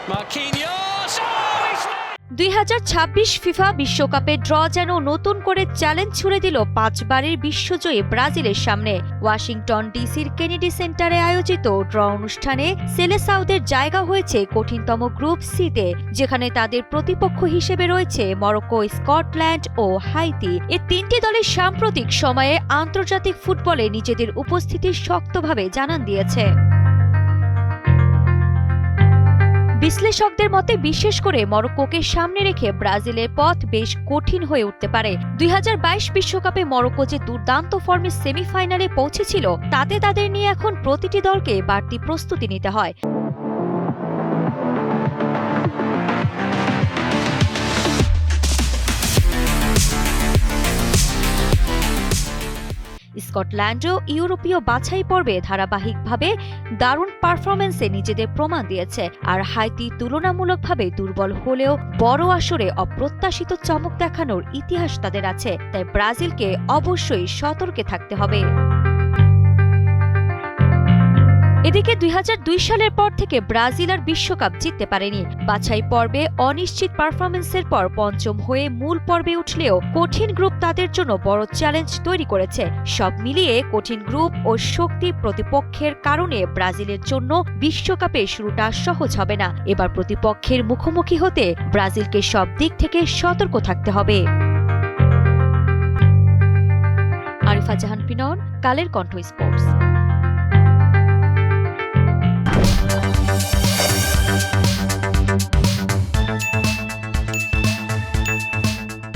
Marquinhos! 2026 FIFA বিশ্বকাপে draw যেন নতুন করে চ্যালেঞ্জ ছুড়ে দিল 5 বারের বিশ্বজয়ী ব্রাজিলের সামনে। ওয়াশিংটন ডিসির কেনেডি সেন্টারে আয়োজিত ড্র অনুষ্ঠানে সেলেসাউদের জায়গা হয়েছে কঠিনতম গ্রুপ সিতে, যেখানে তাদের প্রতিপক্ষ হিসেবে রয়েছে মরক্কো, স্কটল্যান্ড ও হাইতি। এই তিনটি দলের সাম্প্রতিক সময়ে আন্তর্জাতিক ফুটবলে নিজেদের উপস্থিতি শক্তভাবে জানান দিয়েছে। বিশ্লেষকদের মতে বিশেষ করে মরক্কোকে সামনে রেখে ব্রাজিলের পথ বেশ কঠিন হয়ে উঠতে পারে। 2022 বিশ্বকাপে মরক্কো যে দুর্দান্ত ফর্মে সেমিফাইনালে পৌঁছেছিল, তাতে তাদের নিয়ে এখন প্রতিটি দলকে বাড়তি প্রস্তুতি নিতে হয়। স্কটল্যান্ডও ইউরোপীয় বাছাই পর্বে ধারাবাহিকভাবে দারুণ পারফরমেন্সে নিজেদের প্রমাণ দিয়েছে, আর হাইতি তুলনামূলকভাবে দুর্বল হলেও বড় আসরে অপ্রত্যাশিত চমক দেখানোর ইতিহাস তাদের আছে। তাই ব্রাজিলকে অবশ্যই সতর্কে থাকতে হবে। এদিকে 2002 সালের পর থেকে ব্রাজিল আর বিশ্বকাপ জিততে পারেনি। বাছাই পর্বে অনিশ্চিত পারফরমেন্সের পর পঞ্চম হয়ে মূল পর্বে উঠলেও কঠিন গ্রুপ তাদের জন্য বড় চ্যালেঞ্জ তৈরি করেছে। সব মিলিয়ে কঠিন গ্রুপ ও শক্তি প্রতিপক্ষের কারণে ব্রাজিলের জন্য বিশ্বকাপে শুরুটা সহজ হবে না। এবার প্রতিপক্ষের মুখোমুখি হতে ব্রাজিলকে সব দিক থেকে সতর্ক থাকতে হবে। আরিফা জাহান পিনন, কালের কণ্ঠ স্পোর্টস।